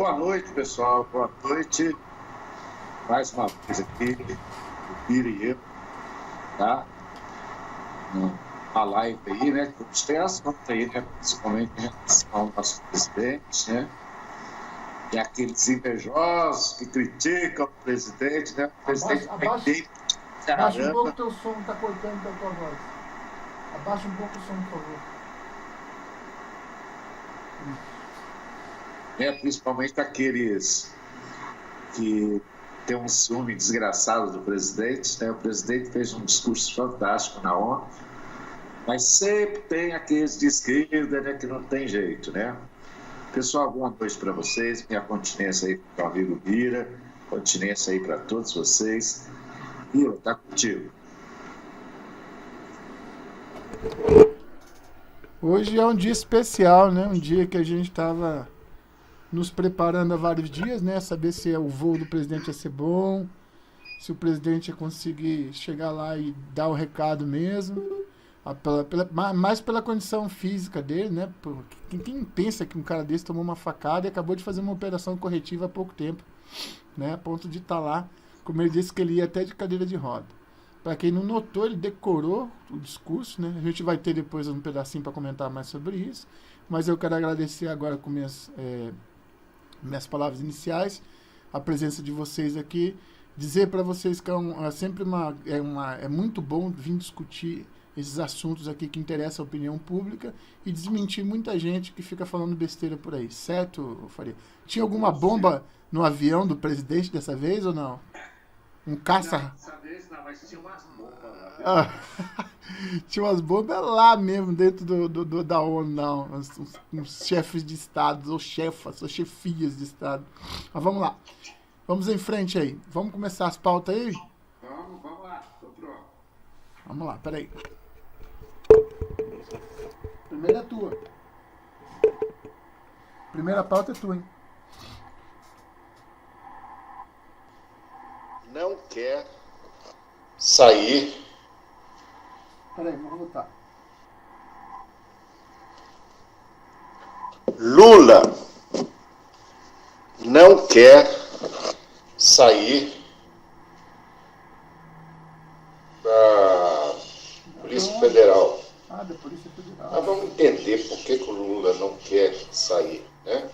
Boa noite, pessoal. Boa noite. Mais uma vez aqui, o Bira e eu, tá? A live aí, né? Que tem assunto aí, né? Principalmente em relação ao nosso presidente, né? E aqueles invejosos que criticam o presidente, né? O presidente abaixa um pouco o teu som, tá cortando da tua voz. Abaixa um pouco o som, por favor. Principalmente aqueles que têm um ciúme desgraçado do presidente, né? O presidente fez um discurso fantástico na ONU, mas sempre tem aqueles de esquerda, né, que não tem jeito, né? Pessoal, boa noite para vocês, minha continência aí para o amigo Bira, continência aí para todos vocês. Bira, tá contigo. Hoje é um dia especial, né? Um dia que a gente estava nos preparando há vários dias, né? Saber se o voo do presidente ia ser bom, se o presidente ia conseguir chegar lá e dar o recado mesmo, mais pela condição física dele, né? Quem pensa que um cara desse tomou uma facada e acabou de fazer uma operação corretiva há pouco tempo, né? A ponto de estar lá, como ele disse que ele ia até de cadeira de roda. Para quem não notou, ele decorou o discurso, né? A gente vai ter depois um pedacinho para comentar mais sobre isso, mas eu quero agradecer agora com minhas palavras iniciais, a presença de vocês aqui, dizer para vocês que é muito bom vir discutir esses assuntos aqui que interessam a opinião pública e desmentir muita gente que fica falando besteira por aí, certo, Faria? Tinha alguma bomba no avião do presidente dessa vez ou não? Um caça... Não, dessa vez não, mas tinha umas bombas lá. Tinha umas bombas lá mesmo, dentro da ONU, não. Uns chefes de Estado, ou chefas, ou chefias de Estado. Mas vamos lá. Vamos em frente aí. Vamos começar as pautas aí? Vamos lá, tô pronto. Vamos lá, peraí. Primeira é tua. Primeira pauta é tua, hein? Não quer sair. Peraí, vamos voltar. Lula não quer sair da Polícia Federal. Da Polícia Federal. Mas vamos entender por que o Lula não quer sair, né?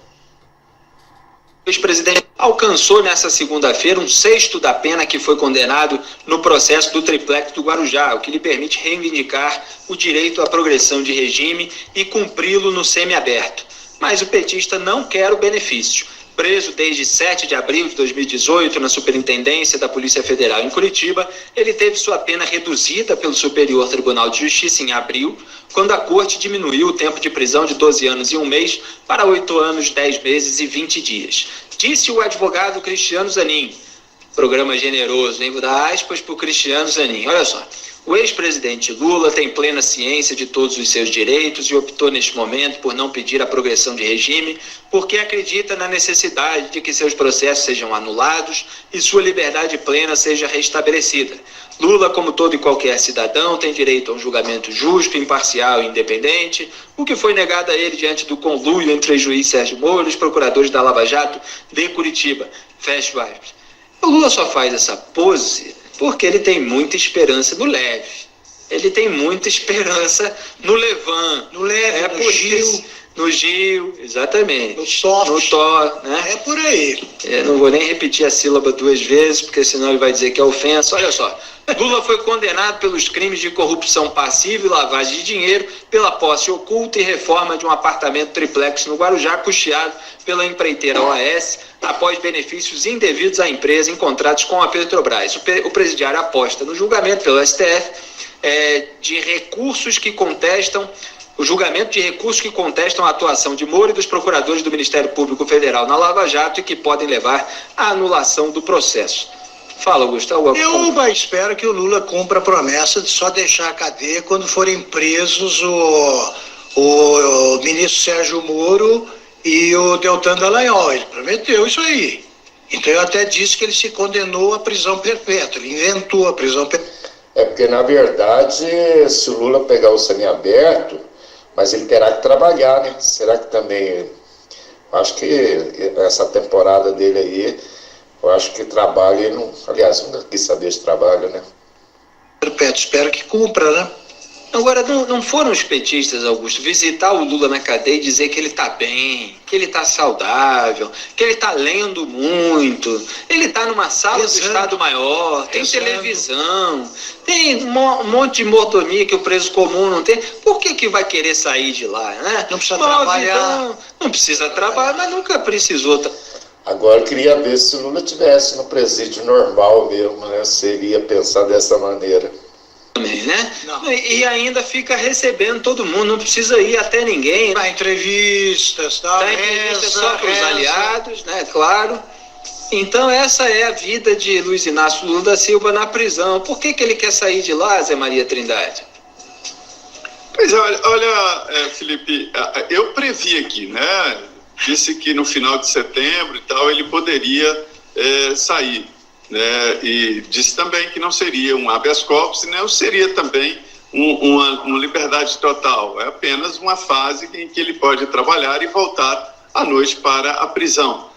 O ex-presidente alcançou nessa segunda-feira um sexto da pena que foi condenado no processo do triplex do Guarujá, o que lhe permite reivindicar o direito à progressão de regime e cumpri-lo no semiaberto. Mas o petista não quer o benefício. Preso desde 7 de abril de 2018 na Superintendência da Polícia Federal em Curitiba, ele teve sua pena reduzida pelo Superior Tribunal de Justiça em abril, quando a Corte diminuiu o tempo de prisão de 12 anos e 1 mês para 8 anos, 10 meses e 20 dias. Disse o advogado Cristiano Zanin. Programa generoso, hein? Vou dar aspas para o Cristiano Zanin. Olha só. O ex-presidente Lula tem plena ciência de todos os seus direitos e optou neste momento por não pedir a progressão de regime, porque acredita na necessidade de que seus processos sejam anulados e sua liberdade plena seja restabelecida. Lula, como todo e qualquer cidadão, tem direito a um julgamento justo, imparcial e independente, o que foi negado a ele diante do conluio entre o juiz Sérgio Moro e os procuradores da Lava Jato de Curitiba. Fecha aspas. O Lula só faz essa pose porque ele tem muita esperança no leve. Ele tem muita esperança no Levan. No leve, no Gil. No Gil, exatamente. No soft. No Thor, né? É por aí. Eu não vou nem repetir a sílaba 2 vezes, porque senão ele vai dizer que é ofensa. Olha só. Lula foi condenado pelos crimes de corrupção passiva e lavagem de dinheiro pela posse oculta e reforma de um apartamento triplex no Guarujá, custeado pela empreiteira OAS, após benefícios indevidos à empresa em contratos com a Petrobras. O presidiário aposta no julgamento pelo STF de recursos que contestam o julgamento de recursos que contestam a atuação de Moro e dos procuradores do Ministério Público Federal na Lava Jato e que podem levar à anulação do processo. Fala, Gustavo. Eu espero que o Lula cumpra a promessa de só deixar a cadeia quando forem presos o ministro Sérgio Moro e o Deltan Dallagnol. Ele prometeu isso aí. Então eu até disse que ele se condenou à prisão perpétua, ele inventou a prisão perpétua. Porque, na verdade, se o Lula pegar o semiaberto, mas ele terá que trabalhar, né? Será que também Acho que essa temporada dele aí, eu acho que trabalho, ele não, aliás, nunca quis saber de trabalho, né? Espero que cumpra, né? Agora, não foram os petistas, Augusto, visitar o Lula na cadeia e dizer que ele está bem, que ele está saudável, que ele está lendo muito, ele está numa sala do Estado-Maior, tem televisão, tem um monte de mordomia que o preso comum não tem. Por que vai querer sair de lá, né? Não precisa trabalhar. Então, não precisa trabalhar, mas nunca precisou. Agora eu queria ver se o Lula estivesse no presídio normal mesmo, né? Seria pensar dessa maneira. Também, né? E ainda fica recebendo todo mundo, não precisa ir até ninguém. Dá entrevistas, tá? Dá entrevista só para os aliados, né? Claro. Então essa é a vida de Luiz Inácio Lula da Silva na prisão. Por que ele quer sair de lá, Zé Maria Trindade? Pois olha, Felipe, eu previ aqui, né? Disse que no final de setembro e tal ele poderia sair. Né, e disse também que não seria um habeas corpus, não seria também uma liberdade total, é apenas uma fase em que ele pode trabalhar e voltar à noite para a prisão.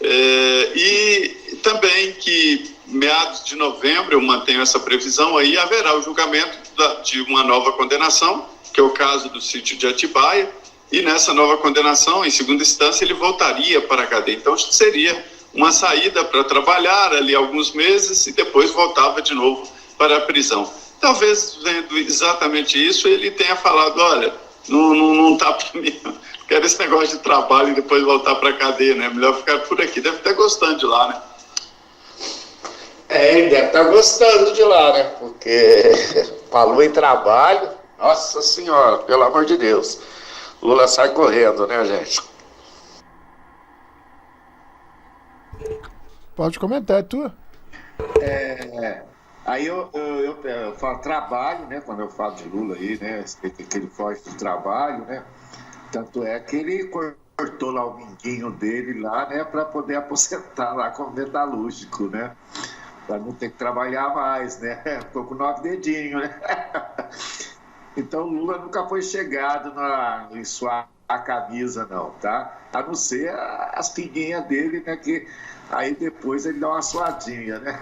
E também que meados de novembro, eu mantenho essa previsão, aí haverá o julgamento de uma nova condenação, que é o caso do sítio de Atibaia, e nessa nova condenação, em segunda instância, ele voltaria para a cadeia. Então seria uma saída para trabalhar ali alguns meses e depois voltava de novo para a prisão. Talvez, vendo exatamente isso, ele tenha falado, olha, não está para mim, não quero esse negócio de trabalho e depois voltar para a cadeia, né? Melhor ficar por aqui. Deve estar gostando de lá, né? Ele deve estar gostando de lá, né? Porque falou em trabalho, nossa senhora, pelo amor de Deus. Lula sai correndo, né, gente? Pode comentar, é tua. Aí eu falo trabalho, né? Quando eu falo de Lula aí, né? Que ele foge do trabalho, né? Tanto é que ele cortou lá o minguinho dele lá, né? Para poder aposentar lá como metalúrgico, né? Para não ter que trabalhar mais, né? Ficou com 9 dedinhos, né? Então o Lula nunca foi chegado em suar a camisa, não, tá? A não ser as pinguinhas dele, né? Que aí depois ele dá uma suadinha, né?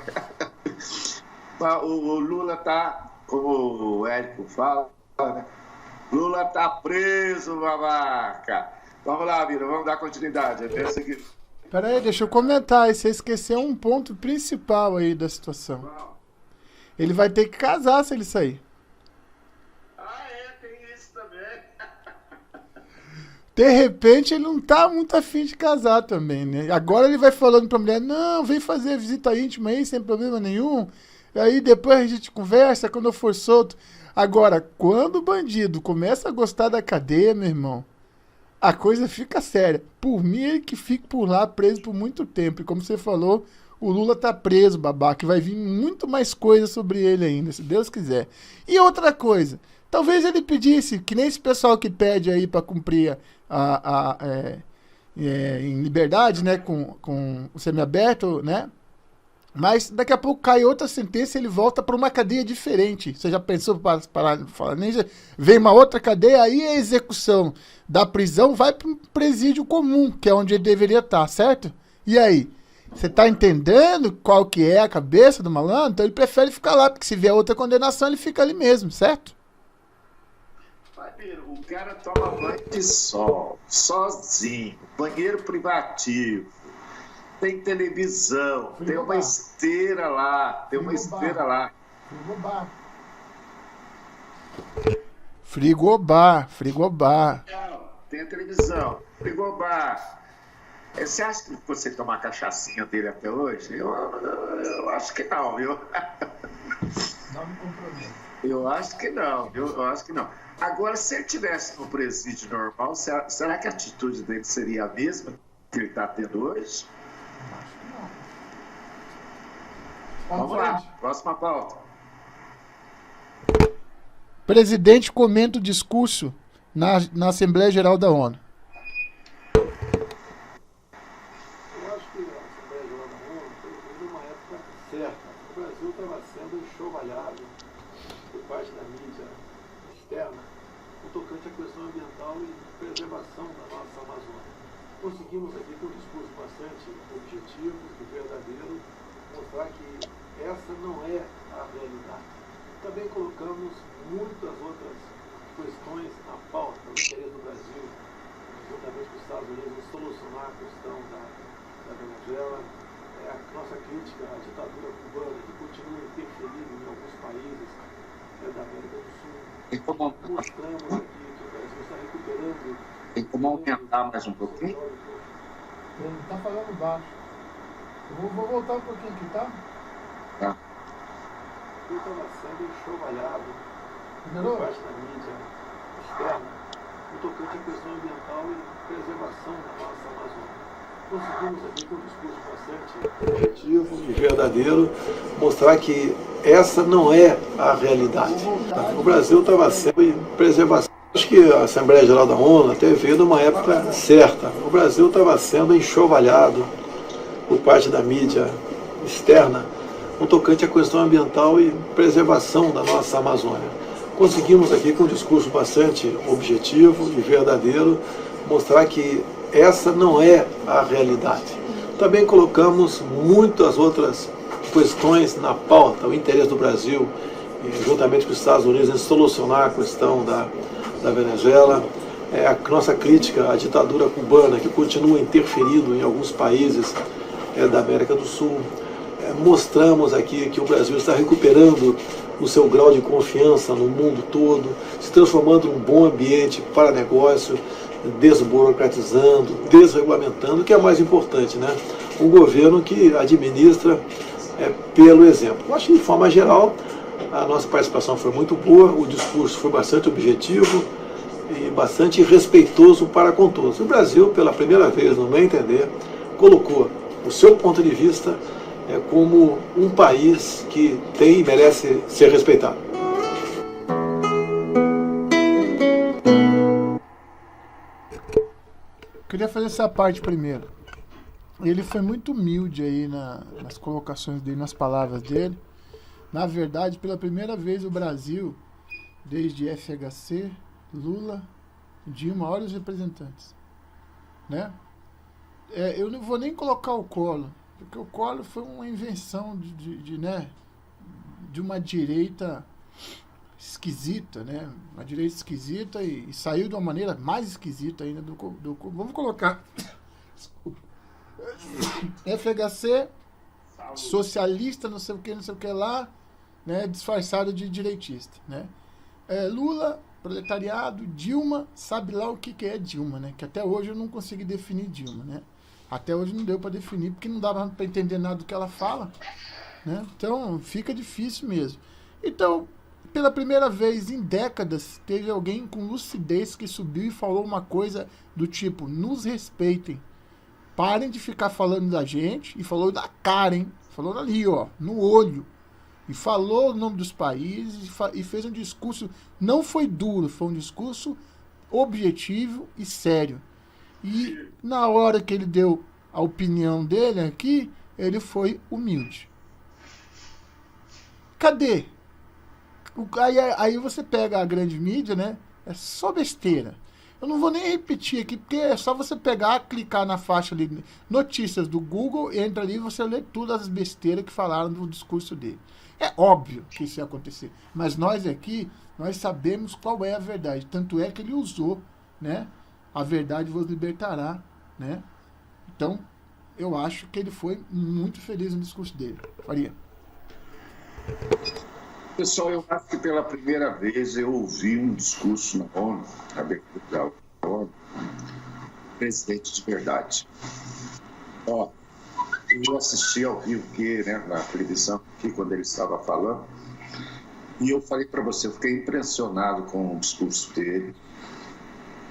O Lula tá, como o Érico fala, né? Lula tá preso, babaca. Vamos lá, Mira, vamos dar continuidade. Peraí, deixa eu comentar. Você esqueceu um ponto principal aí da situação. Ele vai ter que casar se ele sair. Tem isso também. De repente, ele não tá muito afim de casar também, né? Agora ele vai falando pra mulher, não, vem fazer a visita íntima aí, sem problema nenhum. Aí depois a gente conversa quando eu for solto. Agora, quando o bandido começa a gostar da cadeia, meu irmão, a coisa fica séria. Por mim, ele que fique por lá preso por muito tempo. E como você falou, o Lula tá preso, babaca, e vai vir muito mais coisa sobre ele ainda, se Deus quiser. E outra coisa, talvez ele pedisse, que nem esse pessoal que pede aí pra cumprir em liberdade, né, com o semiaberto, né? Mas daqui a pouco cai outra sentença e ele volta para uma cadeia diferente. Você já pensou para falar ninja? Vem uma outra cadeia, aí a execução da prisão vai para um presídio comum, que é onde ele deveria estar, certo? E aí? Você tá entendendo qual que é a cabeça do malandro? Então ele prefere ficar lá, porque se vier outra condenação, ele fica ali mesmo, certo? O cara toma banho de sol, sozinho, banheiro privativo, tem televisão, tem uma esteira lá, Frigobar. Tem a televisão, frigobar. Você acha que você tomar a cachaçinha dele até hoje? Eu acho que não, viu? Não me comprometo. Eu acho que não. Agora, se ele estivesse no presídio normal, será que a atitude dele seria a mesma que ele está tendo hoje? Vamos lá, próxima pauta. Presidente comenta o discurso na Assembleia Geral da ONU. Eu acho que a Assembleia Geral da ONU foi uma época certa. O Brasil estava sendo enxovalhado por parte da mídia externa no tocante à questão ambiental e preservação da nossa Amazônia. conseguimos aqui, com um discurso bastante objetivo e verdadeiro, mostrar que essa não é a realidade. Também colocamos muitas outras questões na pauta, o interesse do Brasil, juntamente com os Estados Unidos, em solucionar a questão da Venezuela, a nossa crítica à ditadura cubana, que continua interferindo em alguns países da América do Sul. Mostramos aqui que o Brasil está recuperando. Tem como aumentar mais um pouquinho? Está falando baixo. Eu vou voltar um pouquinho aqui, tá? Tá. Tudo estava sendo enxovalhado Melhorou? por parte da mídia externa, no tocante à questão ambiental e preservação da nossa Amazônia. Conseguimos aqui, com um discurso bastante objetivo e verdadeiro, mostrar que essa não é a realidade. O Brasil estava sendo em preservação. Acho que a Assembleia Geral da ONU até veio numa época certa. O Brasil estava sendo enxovalhado por parte da mídia externa no tocante à questão ambiental e preservação da nossa Amazônia. Conseguimos aqui, com um discurso bastante objetivo e verdadeiro, mostrar que essa não é a realidade. Também colocamos muitas outras questões na pauta, o interesse do Brasil, juntamente com os Estados Unidos, em solucionar a questão da Venezuela, a nossa crítica à ditadura cubana, que continua interferindo em alguns países da América do Sul. Mostramos aqui que o Brasil está recuperando o seu grau de confiança no mundo todo, se transformando num bom ambiente para negócio, desburocratizando, desregulamentando, o que é mais importante, né? Um governo que administra pelo exemplo. Eu acho que, de forma geral, a nossa participação foi muito boa, o discurso foi bastante objetivo e bastante respeitoso para com todos. O Brasil, pela primeira vez, no meu entender, colocou o seu ponto de vista como um país que tem e merece ser respeitado. Queria fazer essa parte primeiro. Ele foi muito humilde aí nas colocações dele, nas palavras dele. Na verdade, pela primeira vez o Brasil, desde FHC, Lula, Dilma, olha os representantes, né? Eu não vou nem colocar o Collor, porque o Collor foi uma invenção de uma direita esquisita, né? Uma direita esquisita e saiu de uma maneira mais esquisita ainda do vamos colocar FHC, socialista, não sei o que lá, né? Disfarçado de direitista, né? Lula, proletariado, Dilma, sabe lá o que é Dilma, né? Que até hoje eu não consegui definir Dilma, né? Até hoje não deu para definir, porque não dava para entender nada do que ela fala, né? Então fica difícil mesmo. Então, pela primeira vez em décadas, teve alguém com lucidez que subiu e falou uma coisa do tipo: nos respeitem, parem de ficar falando da gente, e falou da cara, hein? Falou ali, ó, no olho, e falou o nome dos países e fez um discurso, não foi duro, foi um discurso objetivo e sério. E na hora que ele deu a opinião dele aqui, ele foi humilde. Cadê? Aí você pega a grande mídia, né? É só besteira. Eu não vou nem repetir aqui, porque é só você pegar, clicar na faixa ali, notícias do Google, entra ali e você lê todas as besteiras que falaram do discurso dele. É óbvio que isso ia acontecer, mas nós aqui, nós sabemos qual é a verdade. Tanto é que ele usou, né? A verdade vos libertará, né? Então, eu acho que ele foi muito feliz no discurso dele. Faria. Pessoal, eu acho que pela primeira vez eu ouvi um discurso na ONU, na abertura da ONU, presidente de verdade. Ó, eu assisti ao vivo aqui, né, na televisão, aqui, quando ele estava falando, e eu falei para você, eu fiquei impressionado com o discurso dele,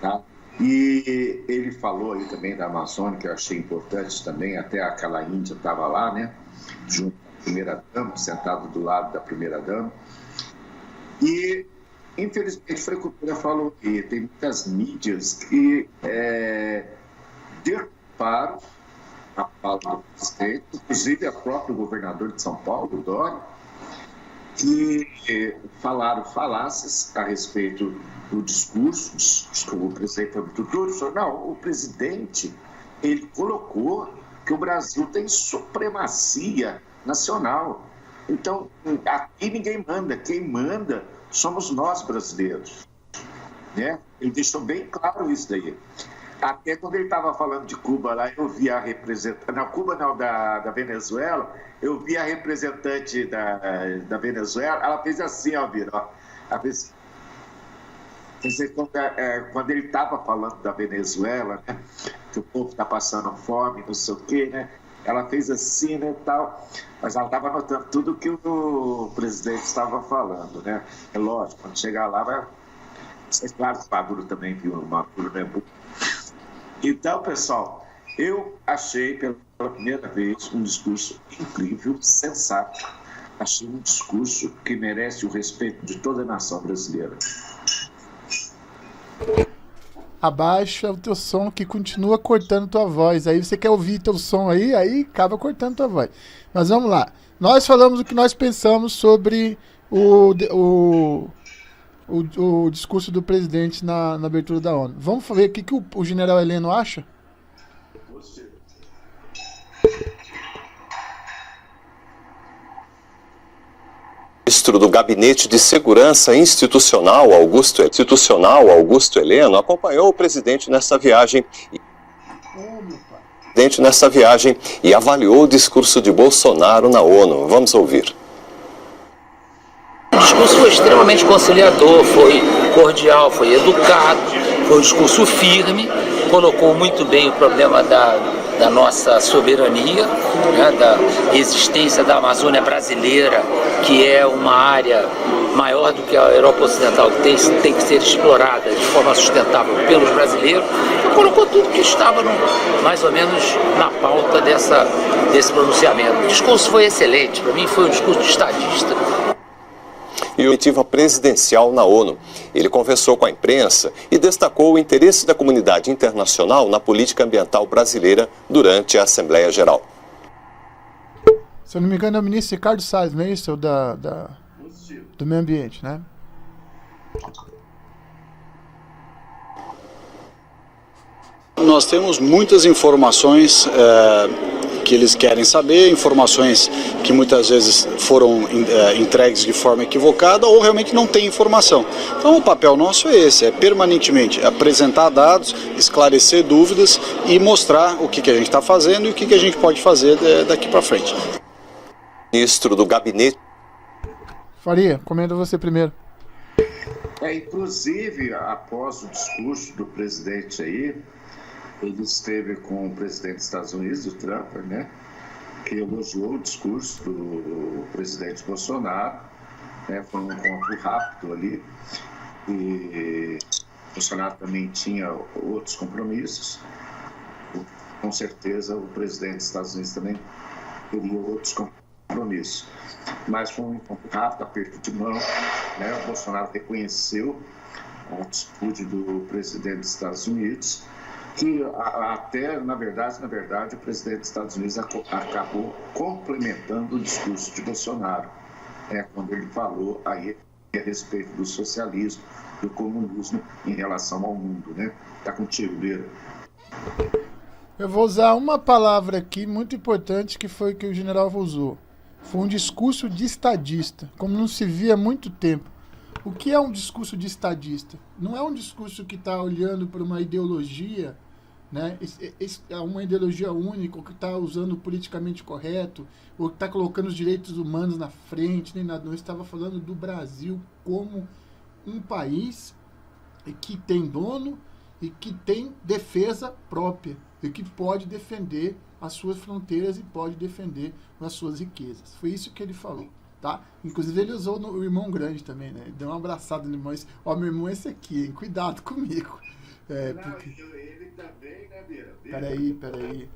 tá? E ele falou aí também da Amazônia, que eu achei importante também, até aquela índia estava lá, né, junto com a primeira-dama, sentado do lado da primeira-dama. E, infelizmente, foi o que o Pedro falou, que tem muitas mídias que derrubaram a fala do presidente, inclusive a própria governador de São Paulo, Dória, que falaram falácias a respeito do discurso, o presidente foi muito duro, falou, não, o presidente ele colocou que o Brasil tem supremacia nacional. Então, aqui ninguém manda, quem manda somos nós brasileiros, né? Ele deixou bem claro isso daí. Até quando ele estava falando de Cuba lá, eu vi a representante, não, Cuba não, da Venezuela, eu vi a representante da Venezuela, ela fez assim, ó, Vira, ó, ela fez, quando ele estava falando da Venezuela, né, que o povo está passando fome, não sei o quê, né, ela fez assim, né, tal, mas ela estava anotando tudo que o presidente estava falando, né, é lógico, quando chegar lá vai... É claro que o Maduro também viu, o Maduro não é burro. Então, pessoal, eu achei pela primeira vez um discurso incrível, sensato. Achei um discurso que merece o respeito de toda a nação brasileira. Abaixa o teu som que continua cortando tua voz. Aí você quer ouvir teu som aí acaba cortando tua voz. Mas vamos lá. Nós falamos o que nós pensamos sobre o discurso do presidente na abertura da ONU. Vamos ver o que o general Heleno acha? Ministro do Gabinete de Segurança Institucional, Augusto Heleno, acompanhou o presidente nessa viagem e avaliou o discurso de Bolsonaro na ONU. Vamos ouvir. O discurso foi extremamente conciliador, foi cordial, foi educado, foi um discurso firme, colocou muito bem o problema da nossa soberania, né, da existência da Amazônia brasileira, que é uma área maior do que a Europa Ocidental, que tem que ser explorada de forma sustentável pelos brasileiros. Então, colocou tudo que estava mais ou menos na pauta desse pronunciamento. O discurso foi excelente, para mim foi um discurso de estadista. E comitiva presidencial na ONU. Ele conversou com a imprensa e destacou o interesse da comunidade internacional na política ambiental brasileira durante a Assembleia Geral. Se eu não me engano, é o ministro Ricardo Salles, não é isso? Do Meio Ambiente, né? Nós temos muitas informações que eles querem saber, informações que muitas vezes foram entregues de forma equivocada ou realmente não tem informação. Então o papel nosso é esse, é permanentemente apresentar dados, esclarecer dúvidas e mostrar o que a gente está fazendo e o que a gente pode fazer daqui para frente. Ministro do Gabinete. Faria, comenta você primeiro. Inclusive, após o discurso do presidente aí, ele esteve com o presidente dos Estados Unidos, o Trump, né, que elogiou o discurso do presidente Bolsonaro, né, foi um encontro rápido ali, e Bolsonaro também tinha outros compromissos, com certeza o presidente dos Estados Unidos também teria outros compromissos, mas foi um encontro rápido, aperto de mão, né, o Bolsonaro reconheceu a atitude do presidente dos Estados Unidos, que até, na verdade, o presidente dos Estados Unidos acabou complementando o discurso de Bolsonaro, quando ele falou aí a respeito do socialismo, do comunismo em relação ao mundo, né? Tá contigo, Beira. Eu vou usar uma palavra aqui muito importante que foi que o general usou. Foi um discurso de estadista, como não se via há muito tempo. O que é um discurso de estadista? Não é um discurso que está olhando para uma ideologia, né? É uma ideologia única, ou que está usando o politicamente correto, ou que está colocando os direitos humanos na frente, nem nada. Não estava falando do Brasil como um país que tem dono e que tem defesa própria, e que pode defender as suas fronteiras e pode defender as suas riquezas. Foi isso que ele falou. Tá? Inclusive ele usou o irmão grande também, né? Ele deu uma abraçada no irmão. Ó, meu irmão é esse aqui, hein? Cuidado comigo. Porque... Ele também, né, Beira? Peraí.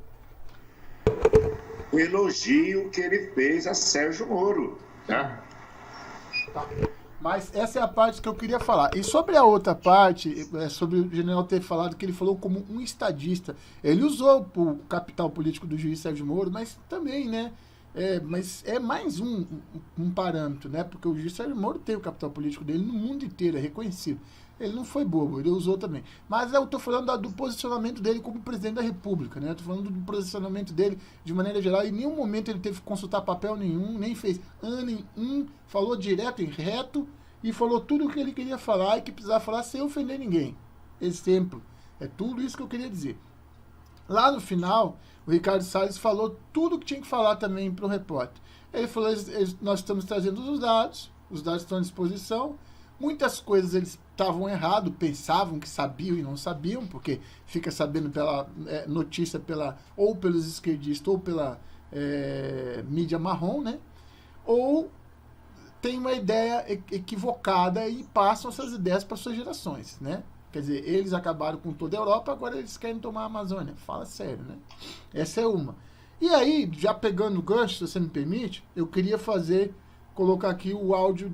O elogio que ele fez a Sérgio Moro, né? Tá. Mas essa é a parte que eu queria falar. E sobre a outra parte, sobre o general ter falado que ele falou como um estadista. Ele usou o capital político do juiz Sérgio Moro, mas também, né? Mas é mais um parâmetro, né? Porque o juiz Sérgio Moro tem o capital político dele no mundo inteiro, é reconhecido. Ele não foi bobo, ele usou também. Mas eu estou falando do posicionamento dele como presidente da República, né? Estou falando do posicionamento dele de maneira geral. Em nenhum momento ele teve que consultar papel nenhum, nem fez falou direto e reto e falou tudo o que ele queria falar e que precisava falar sem ofender ninguém. Exemplo. É tudo isso que eu queria dizer. Lá no final, o Ricardo Salles falou tudo o que tinha que falar também para o repórter. Ele falou, nós estamos trazendo os dados estão à disposição. Muitas coisas eles estavam errados, pensavam que sabiam e não sabiam, porque fica sabendo pela notícia ou pelos esquerdistas ou pela mídia marrom, né? Ou tem uma ideia equivocada e passam essas ideias para suas gerações, né? Quer dizer, eles acabaram com toda a Europa, agora eles querem tomar a Amazônia. Fala sério, né? Essa é uma. E aí, já pegando o gancho, se você me permite, eu queria colocar aqui o áudio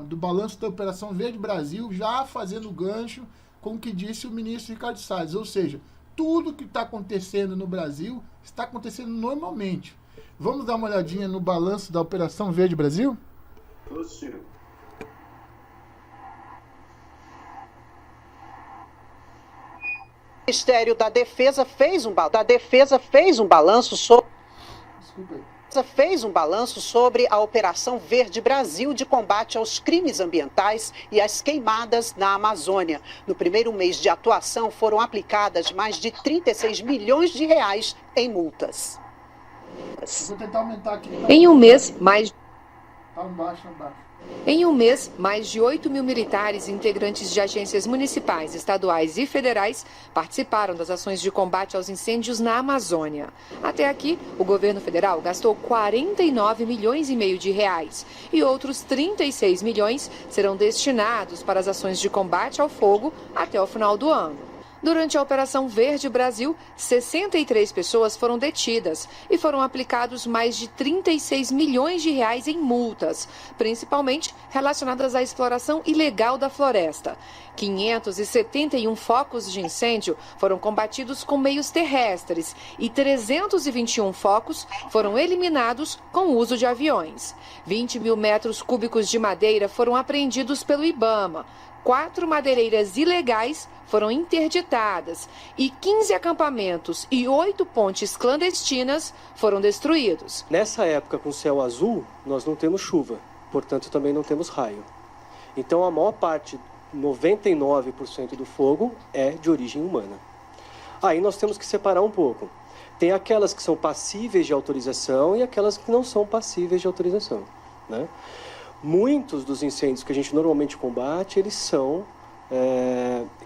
do balanço da Operação Verde Brasil, já fazendo gancho com o que disse o ministro Ricardo Salles. Ou seja, tudo que está acontecendo no Brasil está acontecendo normalmente. Vamos dar uma olhadinha no balanço da Operação Verde Brasil? Lúcio. O Ministério da Defesa fez um balanço sobre... Desculpa aí. Fez um balanço sobre a Operação Verde Brasil de combate aos crimes ambientais e às queimadas na Amazônia. No primeiro mês de atuação, foram aplicadas mais de 36 milhões de reais em multas. Vou tentar aumentar aqui. Em um mês, mais... Tá baixo. Em um mês, mais de 8 mil militares e integrantes de agências municipais, estaduais e federais participaram das ações de combate aos incêndios na Amazônia. Até aqui, o governo federal gastou 49 milhões e meio de reais e outros 36 milhões serão destinados para as ações de combate ao fogo até o final do ano. Durante a Operação Verde Brasil, 63 pessoas foram detidas e foram aplicados mais de 36 milhões de reais em multas, principalmente relacionadas à exploração ilegal da floresta. 571 focos de incêndio foram combatidos com meios terrestres e 321 focos foram eliminados com o uso de aviões. 20 mil metros cúbicos de madeira foram apreendidos pelo IBAMA. 4 madeireiras ilegais foram interditadas e 15 acampamentos e 8 pontes clandestinas foram destruídos. Nessa época, com céu azul, nós não temos chuva, portanto também não temos raio. Então a maior parte, 99% do fogo é de origem humana. Aí nós temos que separar um pouco. Tem aquelas que são passíveis de autorização e aquelas que não são passíveis de autorização, né? Muitos dos incêndios que a gente normalmente combate, eles são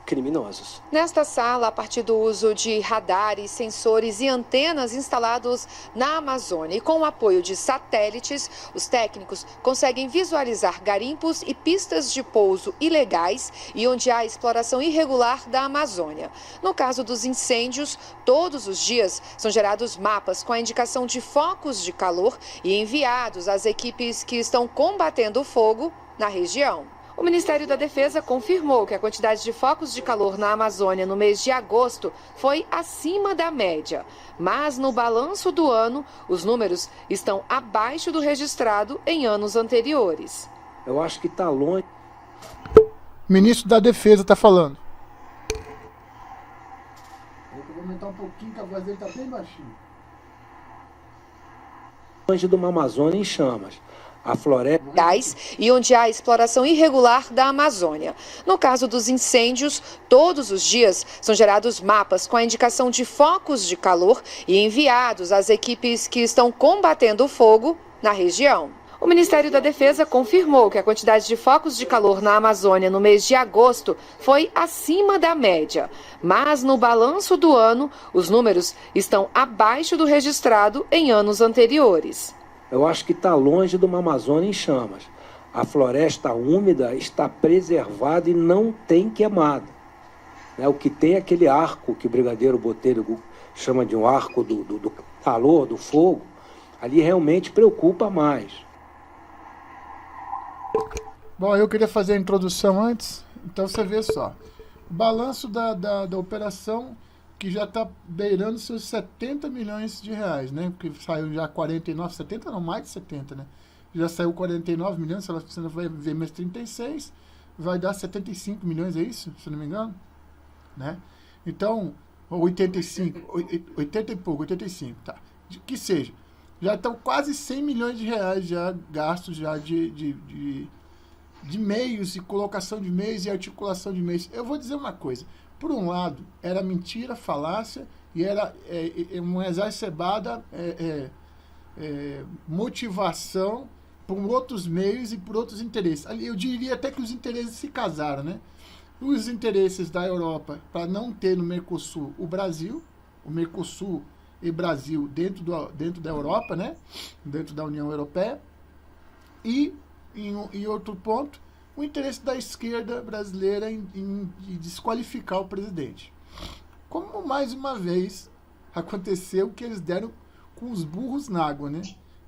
criminosos. Nesta sala, a partir do uso de radares, sensores e antenas instalados na Amazônia e com o apoio de satélites, os técnicos conseguem visualizar garimpos e pistas de pouso ilegais e onde há exploração irregular da Amazônia. No caso dos incêndios, todos os dias são gerados mapas com a indicação de focos de calor e enviados às equipes que estão combatendo o fogo na região. O Ministério da Defesa confirmou que a quantidade de focos de calor na Amazônia no mês de agosto foi acima da média. Mas no balanço do ano, os números estão abaixo do registrado em anos anteriores. Eu acho que está longe. O ministro da Defesa está falando. Eu vou aumentar um pouquinho, que a voz dele está bem baixinha. Longe de uma Amazônia em chamas. A floresta e onde há exploração irregular da Amazônia. No caso dos incêndios, todos os dias são gerados mapas com a indicação de focos de calor e enviados às equipes que estão combatendo o fogo na região. O Ministério da Defesa confirmou que a quantidade de focos de calor na Amazônia no mês de agosto foi acima da média. Mas no balanço do ano, os números estão abaixo do registrado em anos anteriores. Eu acho que está longe de uma Amazônia em chamas. A floresta úmida está preservada e não tem queimado. O que tem é aquele arco que o brigadeiro Botelho chama de um arco do calor, do fogo, ali realmente preocupa mais. Bom, eu queria fazer a introdução antes, então você vê só. O balanço da operação, que já está beirando seus 70 milhões de reais, né? Porque saiu já 49, 70 não, mais de 70, né? Já saiu 49 milhões, você vai ver mais 36, vai dar 75 milhões, é isso? Se não me engano? Né? Então, 85, 80 e pouco, 85, tá. Que seja. Já estão quase 100 milhões de reais já gastos já de meios e colocação de meios e articulação de meios. Eu vou dizer uma coisa. Por um lado, era mentira, falácia e era uma exacerbada motivação por outros meios e por outros interesses. Eu diria até que os interesses se casaram, né? Os interesses da Europa para não ter no Mercosul o Mercosul e Brasil dentro da Europa, né? Dentro da União Europeia. E, em outro ponto, o interesse da esquerda brasileira em desqualificar o presidente. Como mais uma vez aconteceu que eles deram com os burros na água, né?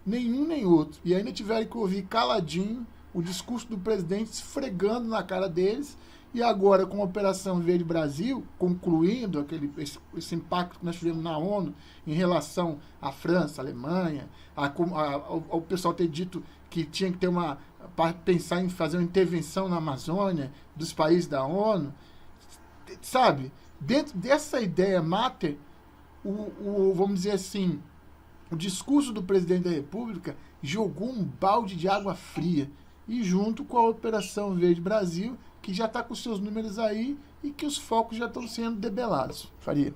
Nenhum nem outro. E ainda tiveram que ouvir caladinho o discurso do presidente esfregando na cara deles. E agora, com a Operação Verde Brasil, concluindo esse impacto que nós tivemos na ONU em relação à França, à Alemanha, ao pessoal ter dito que tinha que ter para pensar em fazer uma intervenção na Amazônia dos países da ONU, sabe? Dentro dessa ideia mater, vamos dizer assim, o discurso do presidente da República jogou um balde de água fria, e junto com a Operação Verde Brasil, que já está com seus números aí e que os focos já estão sendo debelados. Faria.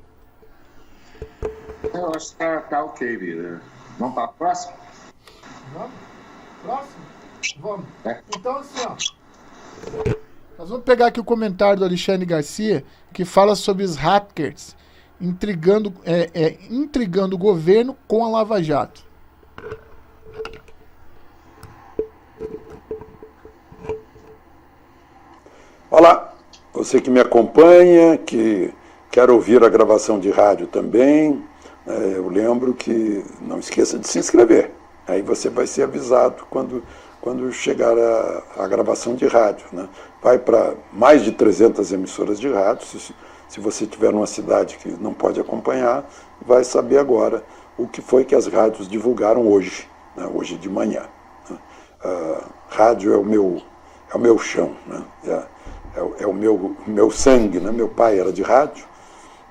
Eu acho que tá ok, Vira. Vamos para a próxima? Vamos? Próximo? Vamos. Então, assim, ó. Nós vamos pegar aqui o comentário do Alexandre Garcia, que fala sobre os hackers intrigando o governo com a Lava Jato. Olá, você que me acompanha, que quer ouvir a gravação de rádio também, eu lembro que não esqueça de se inscrever. Aí você vai ser avisado quando chegar a gravação de rádio, né? Vai para mais de 300 emissoras de rádio. Se você estiver numa cidade que não pode acompanhar, vai saber agora o que foi que as rádios divulgaram hoje, né? Hoje de manhã. Né? Rádio é o meu chão, né? É o meu sangue, né? Meu pai era de rádio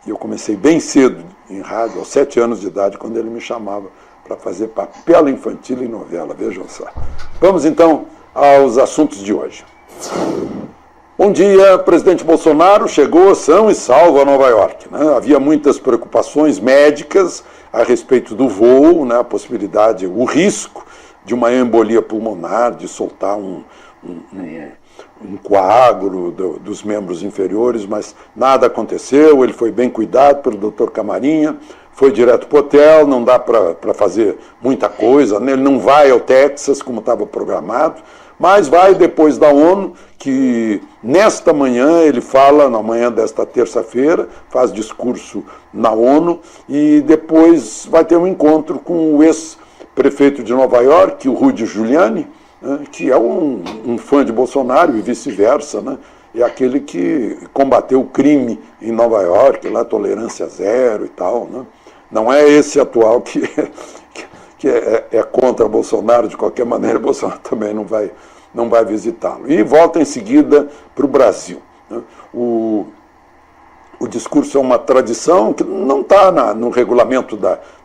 e eu comecei bem cedo em rádio, aos 7 anos de idade, quando ele me chamava para fazer papel infantil e novela, vejam só. Vamos então aos assuntos de hoje. Bom dia, presidente Bolsonaro chegou são e salvo a Nova York, né? Havia muitas preocupações médicas a respeito do voo, né? A possibilidade, o risco de uma embolia pulmonar, de soltar um coágulo dos membros inferiores, mas nada aconteceu. Ele foi bem cuidado pelo Dr. Camarinha, foi direto para o hotel, não dá para fazer muita coisa, né? Ele não vai ao Texas como estava programado, mas vai depois da ONU, que nesta manhã ele fala, na manhã desta terça-feira, faz discurso na ONU, e depois vai ter um encontro com o ex-prefeito de Nova York, o Rudy Giuliani, que é um fã de Bolsonaro e vice-versa, né? É aquele que combateu o crime em Nova York, lá tolerância zero e tal, né? Não é esse atual que é contra Bolsonaro de qualquer maneira. Bolsonaro também não vai visitá-lo. E volta em seguida para o Brasil, né? O discurso é uma tradição que não está no regulamento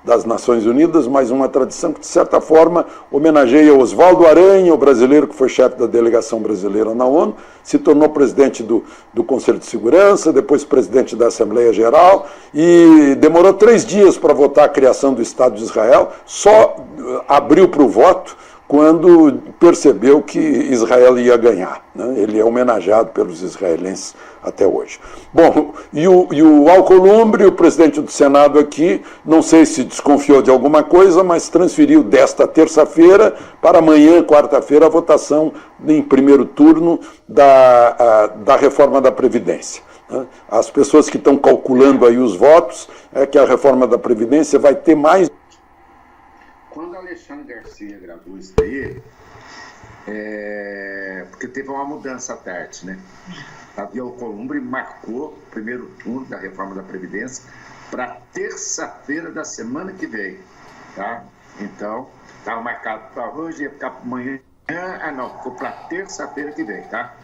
das Nações Unidas, mas uma tradição que, de certa forma, homenageia Oswaldo Aranha, o brasileiro que foi chefe da delegação brasileira na ONU, se tornou presidente do Conselho de Segurança, depois presidente da Assembleia Geral, e demorou 3 dias para votar a criação do Estado de Israel, só abriu para o voto quando percebeu que Israel ia ganhar, né? Ele é homenageado pelos israelenses até hoje. Bom, e o Alcolumbre, o presidente do Senado aqui, não sei se desconfiou de alguma coisa, mas transferiu desta terça-feira para amanhã, quarta-feira, a votação em primeiro turno da reforma da Previdência. As pessoas que estão calculando aí os votos é que a reforma da Previdência vai ter mais... Quando o Alexandre Garcia gravou isso daí, porque teve uma mudança à tarde, né? A Alcolumbre marcou o primeiro turno da reforma da Previdência para terça-feira da semana que vem, tá? Então, estava marcado para hoje, ia ficar para amanhã, não, ficou para terça-feira que vem, tá?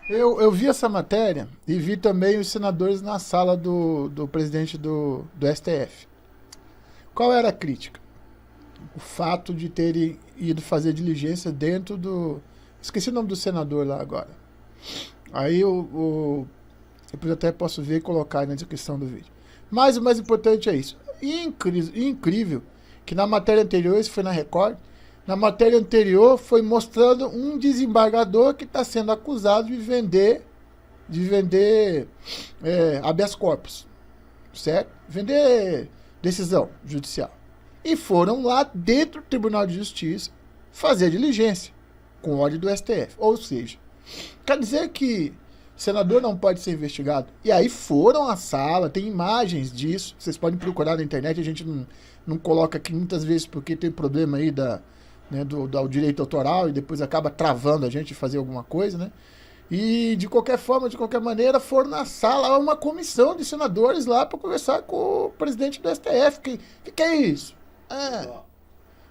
Eu vi essa matéria e vi também os senadores na sala do presidente do STF. Qual era a crítica? O fato de terem ido fazer diligência dentro do... Esqueci o nome do senador lá agora. Aí depois até posso ver e colocar na descrição do vídeo. Mas o mais importante é isso. E incrível que na matéria anterior, isso foi na Record, na matéria anterior foi mostrando um desembargador que está sendo acusado de vender habeas corpus, certo? Vender decisão judicial. E foram lá dentro do Tribunal de Justiça fazer a diligência com ordem do STF. Ou seja, quer dizer que o senador não pode ser investigado. E aí foram à sala, tem imagens disso, vocês podem procurar na internet, a gente não coloca aqui muitas vezes porque tem problema aí do direito autoral e depois acaba travando a gente de fazer alguma coisa, né? E de qualquer forma, de qualquer maneira, foram na sala uma comissão de senadores lá para conversar com o presidente do STF. Que é isso?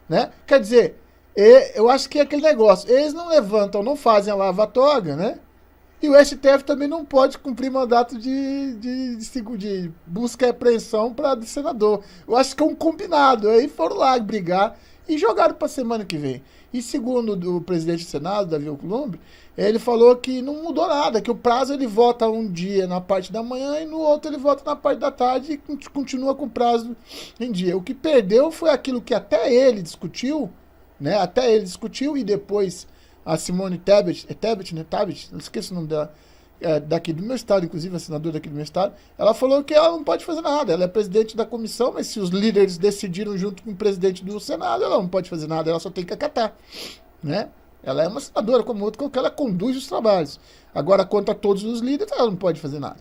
Né? Quer dizer, eu acho que é aquele negócio, eles não levantam, não fazem a lava-toga, né? E o STF também não pode cumprir mandato de busca e apreensão para senador. Eu acho que é um combinado. Aí foram lá brigar e jogaram para a semana que vem. E segundo o presidente do Senado, Davi Alcolumbre, ele falou que não mudou nada, que o prazo ele vota um dia na parte da manhã e no outro ele vota na parte da tarde e continua com o prazo em dia. O que perdeu foi aquilo que até ele discutiu, né? Até ele discutiu e depois a Simone Tebet, não esqueço o nome dela, daqui do meu estado, inclusive a senadora daqui do meu estado, ela falou que ela não pode fazer nada, ela é presidente da comissão, mas se os líderes decidiram junto com o presidente do Senado, ela não pode fazer nada, ela só tem que acatar, né? Ela é uma senadora como outra, porque ela conduz os trabalhos. Agora, contra todos os líderes, ela não pode fazer nada.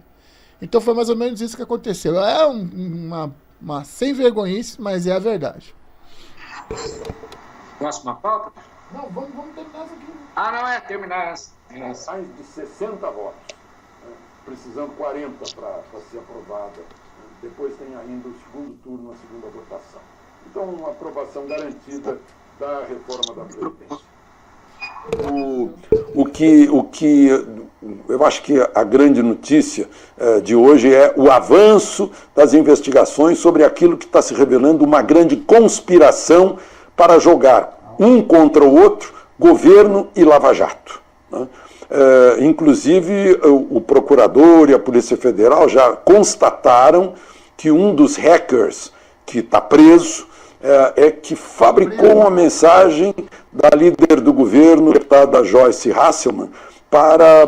Então foi mais ou menos isso que aconteceu. É uma sem vergonhice, mas é a verdade. Próxima pauta? Não, vamos terminar isso aqui. Não, terminar essa. Mais de 60 votos, precisando 40 para ser aprovada. Depois tem ainda o segundo turno, a segunda votação. Então, uma aprovação garantida da reforma da Previdência. O que eu acho que a grande notícia de hoje é o avanço das investigações sobre aquilo que está se revelando uma grande conspiração para jogar um contra o outro, governo e Lava Jato, né? Inclusive, o procurador e a Polícia Federal já constataram que um dos hackers que está preso que fabricou uma mensagem da líder do governo, deputada Joyce Hasselmann, para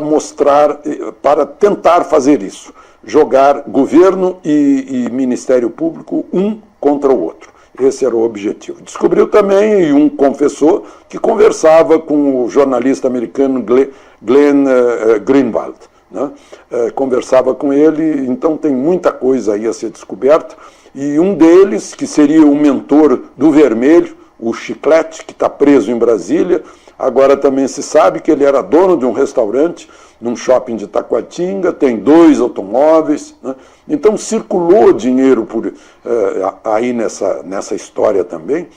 tentar fazer isso, jogar governo e Ministério Público um contra o outro. Esse era o objetivo. Descobriu também, e um confessou, que conversava com o jornalista americano Glenn Greenwald, né? Conversava com ele, então tem muita coisa aí a ser descoberta. E um deles, que seria o mentor do Vermelho, o Chiclete, que está preso em Brasília, agora também se sabe que ele era dono de um restaurante num shopping de Taquatinga, tem 2 automóveis, né? Então circulou dinheiro aí nessa história também,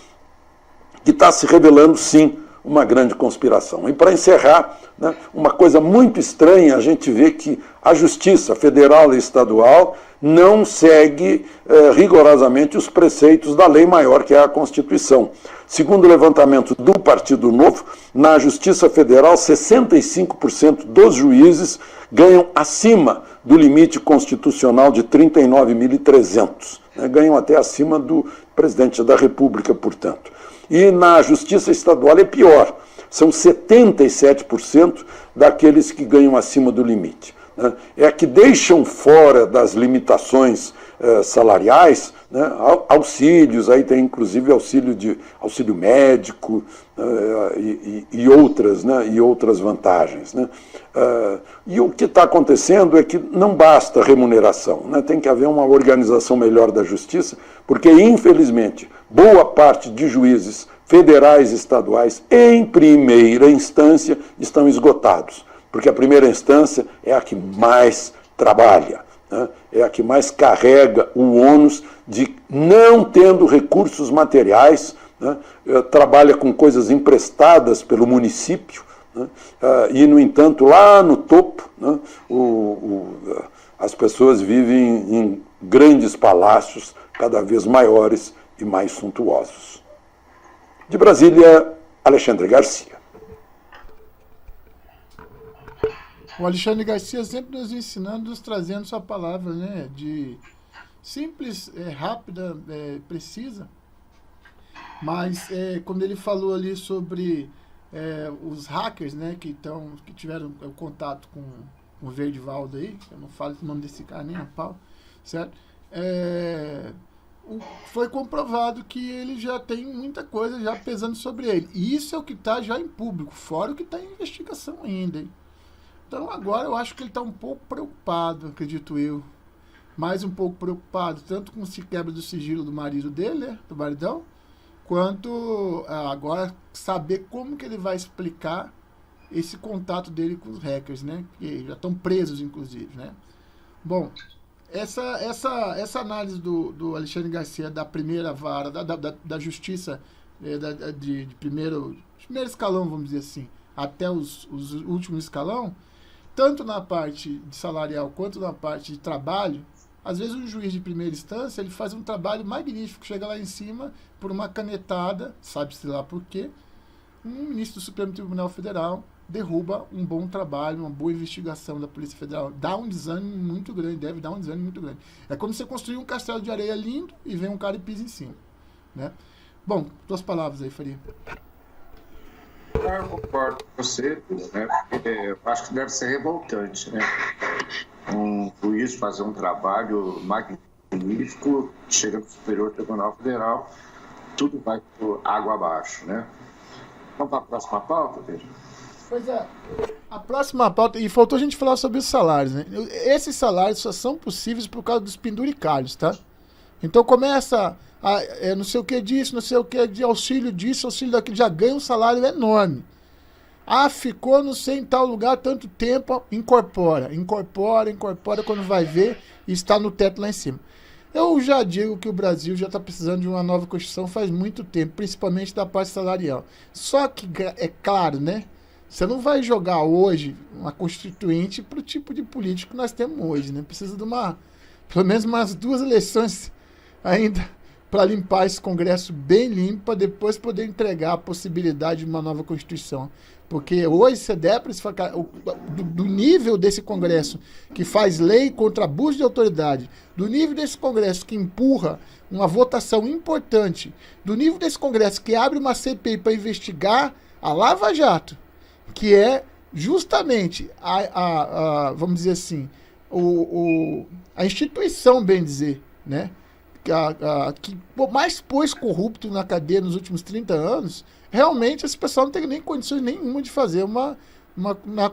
que está se revelando, sim, uma grande conspiração. E para encerrar, né, uma coisa muito estranha, a gente vê que a Justiça Federal e Estadual não segue rigorosamente os preceitos da lei maior, que é a Constituição. Segundo o levantamento do Partido Novo, na Justiça Federal, 65% dos juízes ganham acima do limite constitucional de 39.300, né, ganham até acima do presidente da República, portanto. E na Justiça Estadual é pior, são 77% daqueles que ganham acima do limite. É que deixam fora das limitações salariais, né, auxílios, aí tem inclusive auxílio médico e outras vantagens, né? E o que está acontecendo é que não basta remuneração, né, tem que haver uma organização melhor da justiça, porque infelizmente boa parte de juízes federais e estaduais em primeira instância estão esgotados. Porque a primeira instância é a que mais trabalha, né? É a que mais carrega o ônus de, não tendo recursos materiais, né? Trabalha com coisas emprestadas pelo município, né? E, no entanto, lá no topo, né, as pessoas vivem em grandes palácios, cada vez maiores e mais suntuosos. De Brasília, Alexandre Garcia. O Alexandre Garcia sempre nos ensinando, nos trazendo sua palavra, né, de simples, rápida, precisa, mas quando ele falou ali sobre os hackers, né, que tiveram contato com o Verdivaldo aí, eu não falo o nome desse cara nem a pau, certo? Foi comprovado que ele já tem muita coisa já pesando sobre ele. E isso é o que está já em público, fora o que está em investigação ainda, hein? Então agora eu acho que ele está um pouco preocupado, acredito eu. Mais um pouco preocupado, tanto com se quebra do sigilo do marido dele, né, do maridão, quanto agora saber como que ele vai explicar esse contato dele com os hackers, né? Que já estão presos, inclusive, né? Bom, essa análise do Alexandre Garcia da primeira vara, da justiça, de primeiro escalão, vamos dizer assim, até os últimos escalão, tanto na parte de salarial quanto na parte de trabalho, às vezes um juiz de primeira instância ele faz um trabalho magnífico, chega lá em cima, por uma canetada, sabe-se lá por quê, um ministro do Supremo Tribunal Federal derruba um bom trabalho, uma boa investigação da Polícia Federal. Dá um desânimo muito grande, deve dar um desânimo muito grande. É como você construir um castelo de areia lindo e vem um cara e pisa em cima, né? Bom, duas palavras aí, Faria. Eu concordo com você, né? Eu acho que deve ser revoltante, né? Um juiz fazer um trabalho magnífico, chega no Superior Tribunal Federal, tudo vai por água abaixo, né? Vamos para a próxima pauta, Pedro? Pois é, a próxima pauta, e faltou a gente falar sobre os salários, né? Esses salários só são possíveis por causa dos penduricalhos, tá? Então começa não sei o que disso, não sei o que de auxílio disso, auxílio daquilo, já ganha um salário enorme. Ficou não sei em tal lugar tanto tempo, incorpora, quando vai ver, está no teto lá em cima. Eu já digo que o Brasil já está precisando de uma nova Constituição faz muito tempo, principalmente da parte salarial. Só que, é claro, né? Você não vai jogar hoje uma constituinte para o tipo de político que nós temos hoje, né? Precisa de pelo menos umas 2 eleições ainda para limpar esse Congresso bem limpo, para depois poder entregar a possibilidade de uma nova Constituição. Porque hoje, se der para do nível desse Congresso que faz lei contra abuso de autoridade, do nível desse Congresso que empurra uma votação importante, do nível desse Congresso que abre uma CPI para investigar a Lava Jato, que é justamente vamos dizer assim, a instituição, bem dizer, né? Que mais pôs corrupto na cadeia nos últimos 30 anos, realmente esse pessoal não tem nem condições nenhuma de fazer uma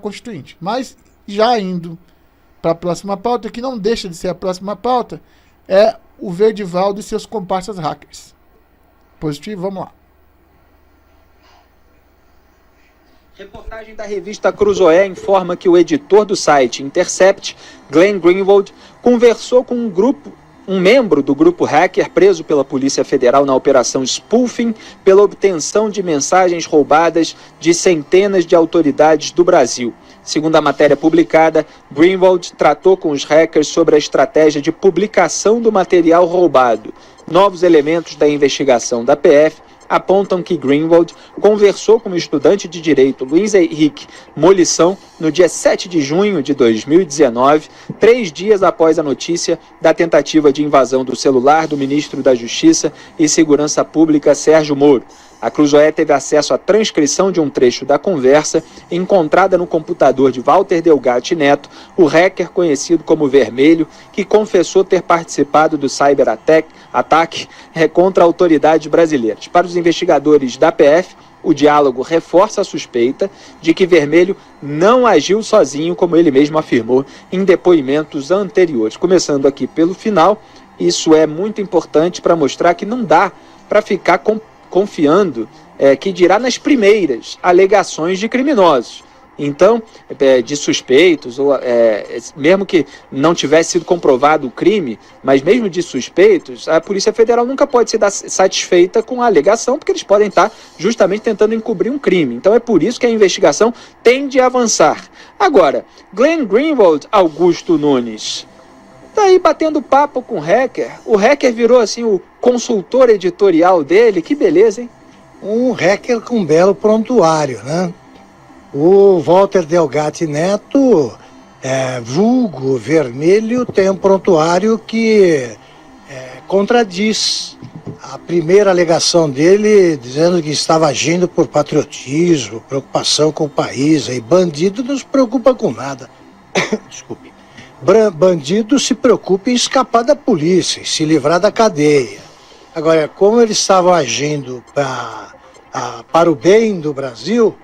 constituinte. Mas, já indo para a próxima pauta, que não deixa de ser a próxima pauta, é o Verdivaldo e seus comparsas hackers. Positivo? Vamos lá. Reportagem da revista Cruzoé informa que o editor do site Intercept, Glenn Greenwald, conversou com um membro do grupo hacker preso pela Polícia Federal na operação Spoofing pela obtenção de mensagens roubadas de centenas de autoridades do Brasil. Segundo a matéria publicada, Greenwald tratou com os hackers sobre a estratégia de publicação do material roubado. Novos elementos da investigação da PF apontam que Greenwald conversou com o estudante de direito Luiz Henrique Molição no dia 7 de junho de 2019, 3 dias após a notícia da tentativa de invasão do celular do ministro da Justiça e Segurança Pública, Sérgio Moro. A Cruzoé teve acesso à transcrição de um trecho da conversa encontrada no computador de Walter Delgatti Neto, o hacker conhecido como Vermelho, que confessou ter participado do cyberataque contra autoridades brasileiras. Para os investigadores da PF, o diálogo reforça a suspeita de que Vermelho não agiu sozinho, como ele mesmo afirmou em depoimentos anteriores. Começando aqui pelo final, isso é muito importante para mostrar que não dá para ficar confiando, que dirá nas primeiras alegações de criminosos. Então, de suspeitos, ou mesmo que não tivesse sido comprovado o crime, mas mesmo de suspeitos, a Polícia Federal nunca pode ser satisfeita com a alegação, porque eles podem estar justamente tentando encobrir um crime. Então é por isso que a investigação tende a avançar. Agora, Glenn Greenwald Augusto Nunes tá aí batendo papo com o hacker. O hacker virou assim o consultor editorial dele. Que beleza, hein? Um hacker com um belo prontuário, né? O Walter Delgatti Neto, vulgo Vermelho, tem um prontuário que contradiz a primeira alegação dele, dizendo que estava agindo por patriotismo, preocupação com o país. E bandido não se preocupa com nada. Desculpe. Bandido se preocupa em escapar da polícia, em se livrar da cadeia. Agora, como eles estavam agindo para o bem do Brasil,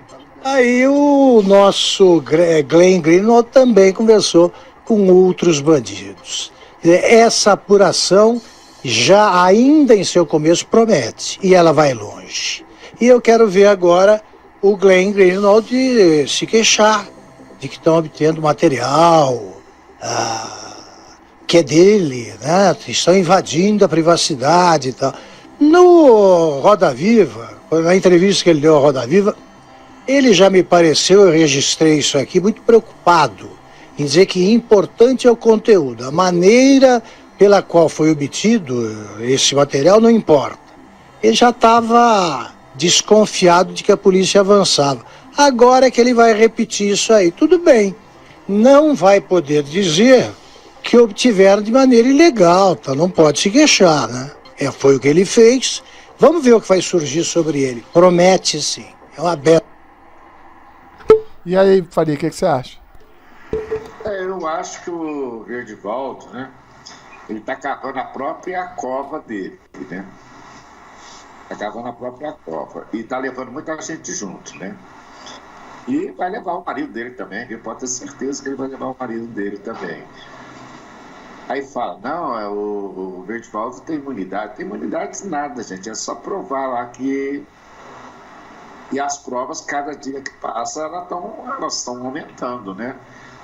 aí o nosso Glenn Greenwald também conversou com outros bandidos. Essa apuração, já ainda em seu começo, promete, e ela vai longe. E eu quero ver agora o Glenn Greenwald se queixar de que estão obtendo material que é dele, né? Estão invadindo a privacidade e tal. No Roda Viva, na entrevista que ele deu ao Roda Viva, ele já me pareceu, eu registrei isso aqui, muito preocupado em dizer que importante é o conteúdo. A maneira pela qual foi obtido esse material não importa. Ele já estava desconfiado de que a polícia avançava. Agora é que ele vai repetir isso aí. Tudo bem, não vai poder dizer que obtiveram de maneira ilegal, tá? Não pode se queixar, né? Foi o que ele fez. Vamos ver o que vai surgir sobre ele. Promete sim. É uma bela. E aí, Faria, o que você acha? Eu acho que o Verdivaldo, né? Ele está cavando a própria cova dele, né? Está cavando a própria cova. E está levando muita gente junto, né? E vai levar o marido dele também, viu? Pode ter certeza que ele vai levar o marido dele também. Aí fala, não, o Verdivaldo tem imunidade. Tem imunidade nada, gente. É só provar lá que... E as provas, cada dia que passa, elas estão aumentando, né?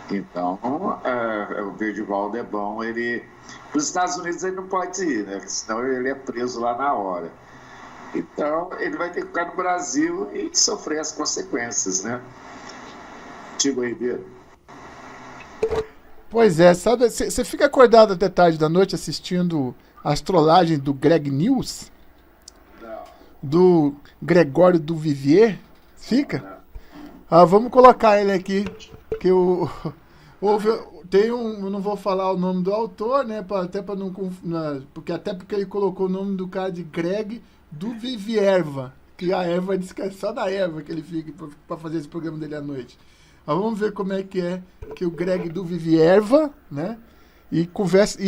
Então, o Verdivaldo é bom. Para os Estados Unidos ele não pode ir, né? Senão ele é preso lá na hora. Então, ele vai ter que ficar no Brasil e sofrer as consequências, né? Tigo Ribeiro. Pois é, sabe, você fica acordado até tarde da noite assistindo as trollagens do Greg News? Não. Do Gregório do Vivier? Fica? Vamos colocar ele aqui, que tem eu não vou falar o nome do autor, né, até porque ele colocou o nome do cara de Greg do Vivierva, que a Eva diz que é só da Eva que ele fica para fazer esse programa dele à noite. Mas vamos ver como é que o Greg do Vivierva, né, e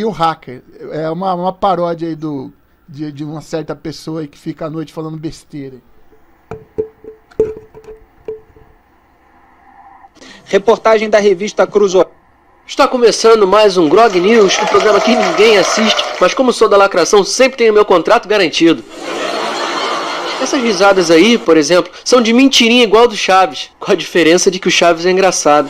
o hacker. É uma paródia aí de uma certa pessoa aí que fica à noite falando besteira. Reportagem da revista Cruzoé. Está começando mais um Grog News, um programa que ninguém assiste, mas como sou da lacração, sempre tenho meu contrato garantido. Essas risadas aí, por exemplo, são de mentirinha igual do Chaves, com a diferença de que o Chaves é engraçado.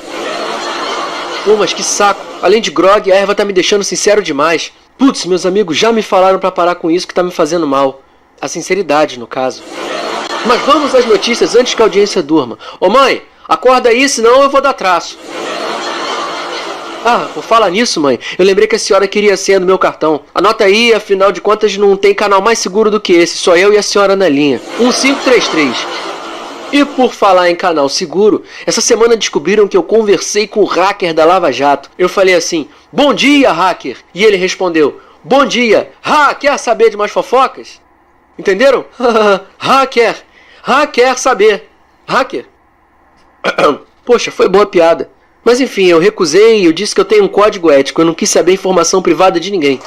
Pô, mas que saco. Além de grog, a erva tá me deixando sincero demais. Putz, meus amigos já me falaram pra parar com isso que tá me fazendo mal. A sinceridade, no caso. Mas vamos às notícias antes que a audiência durma. Ô mãe, acorda aí, senão eu vou dar traço. Por falar nisso, mãe, eu lembrei que a senhora queria a senha do meu cartão. Anota aí, afinal de contas não tem canal mais seguro do que esse, só eu e a senhora na linha. 1533. E por falar em canal seguro, essa semana descobriram que eu conversei com o hacker da Lava Jato. Eu falei assim, bom dia, hacker. E ele respondeu, bom dia. Quer saber de mais fofocas? Entenderam? Quer saber. Hacker. Poxa, foi boa piada. Mas enfim, eu recusei e eu disse que eu tenho um código ético, eu não quis saber informação privada de ninguém.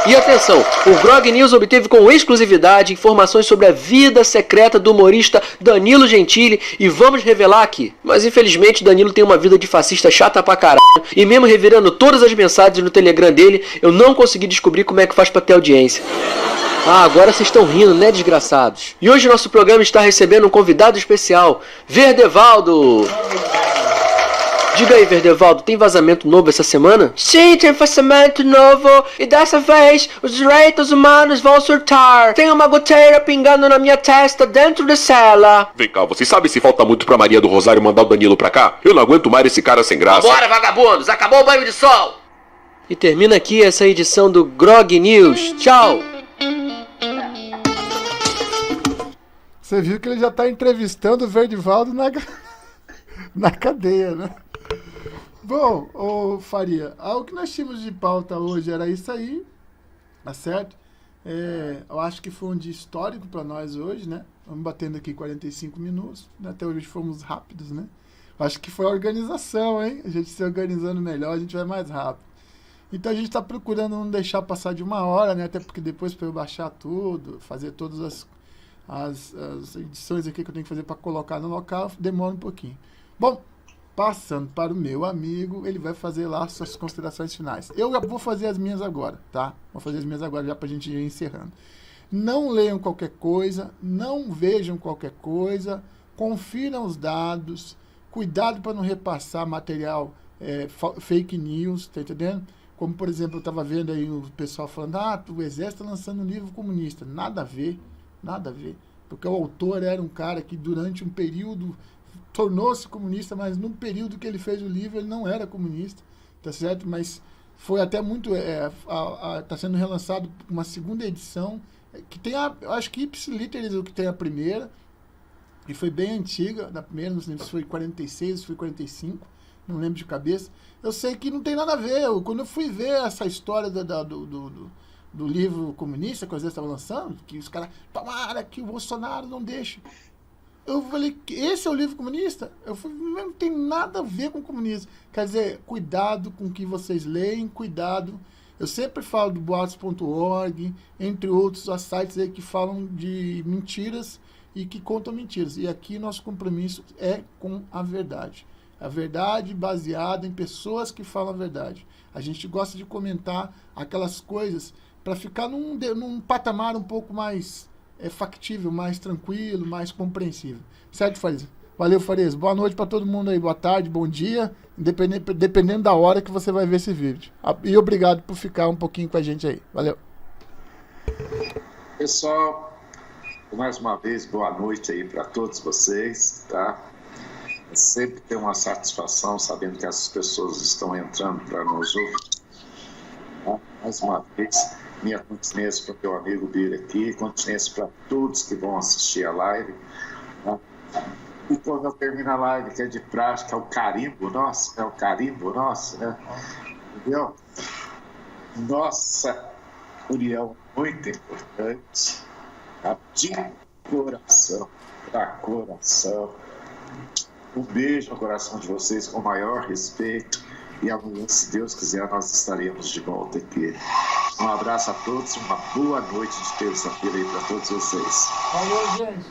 E atenção, o Grog News obteve com exclusividade informações sobre a vida secreta do humorista Danilo Gentili e vamos revelar aqui. Mas infelizmente Danilo tem uma vida de fascista chata pra caralho e mesmo revirando todas as mensagens no Telegram dele, eu não consegui descobrir como é que faz pra ter audiência. Ah, agora vocês estão rindo, né, desgraçados? E hoje nosso programa está recebendo um convidado especial, Verdevaldo. Diga aí, Verdevaldo, tem vazamento novo essa semana? Sim, tem vazamento novo e dessa vez os direitos humanos vão surtar. Tem uma goteira pingando na minha testa dentro da cela. Vem cá, você sabe se falta muito pra Maria do Rosário mandar o Danilo pra cá? Eu não aguento mais esse cara sem graça. Bora, vagabundos, acabou o banho de sol. E termina aqui essa edição do Grog News. Tchau. Você viu que ele já está entrevistando o Verdevaldo na cadeia, né? Bom, ô Faria, o que nós tínhamos de pauta hoje era isso aí, tá certo? Eu acho que foi um dia histórico para nós hoje, né? Vamos batendo aqui 45 minutos, né? Até hoje fomos rápidos, né? Acho que foi a organização, hein? A gente se organizando melhor, a gente vai mais rápido. Então a gente está procurando não deixar passar de 1 hora, né? Até porque depois para eu baixar tudo, fazer todas as edições aqui que eu tenho que fazer para colocar no local, demora um pouquinho. Bom, passando para o meu amigo, ele vai fazer lá suas considerações finais. Eu vou fazer as minhas agora, tá? Vou fazer as minhas agora já para a gente ir encerrando. Não leiam qualquer coisa, não vejam qualquer coisa, confiram os dados, cuidado para não repassar material fake news, tá entendendo? Como, por exemplo, eu estava vendo aí o pessoal falando, o Exército está lançando um livro comunista. Nada a ver, porque o autor era um cara que durante um período tornou-se comunista, mas no período que ele fez o livro ele não era comunista, tá certo? Mas foi até muito, está sendo relançado uma segunda edição, que tem acho que ipsiliteris o que tem a primeira, e foi bem antiga, da primeira, não sei se foi 46, se foi 45, não lembro de cabeça. Eu sei que não tem nada a ver, quando eu fui ver essa história do livro comunista que o Exército estava lançando, que os caras, tomara que o Bolsonaro não deixe. Eu falei, esse é o livro comunista? Eu falei, não tem nada a ver com comunismo. Quer dizer, cuidado com o que vocês leem, cuidado. Eu sempre falo do boatos.org, entre outros sites aí que falam de mentiras e que contam mentiras. E aqui nosso compromisso é com a verdade. A verdade baseada em pessoas que falam a verdade. A gente gosta de comentar aquelas coisas para ficar num patamar um pouco mais factível, mais tranquilo, mais compreensível. Certo, Farias? Valeu, Farias. Boa noite para todo mundo aí. Boa tarde, bom dia, dependendo da hora que você vai ver esse vídeo. E obrigado por ficar um pouquinho com a gente aí. Valeu. Pessoal, mais uma vez, boa noite aí para todos vocês, tá? É sempre ter uma satisfação sabendo que essas pessoas estão entrando para nos ouvir. Tá? Mais uma vez, minha continência para o meu amigo Bira aqui, continência para todos que vão assistir a live. Tá? E quando eu termino a live, que é de prática, é o carimbo nosso, né? Entendeu? Nossa união muito importante, tá? De coração, para coração. Um beijo no coração de vocês com o maior respeito e amanhã, se Deus quiser, nós estaremos de volta aqui. Um abraço a todos, uma boa noite de terça-feira aí para todos vocês. Valeu, gente.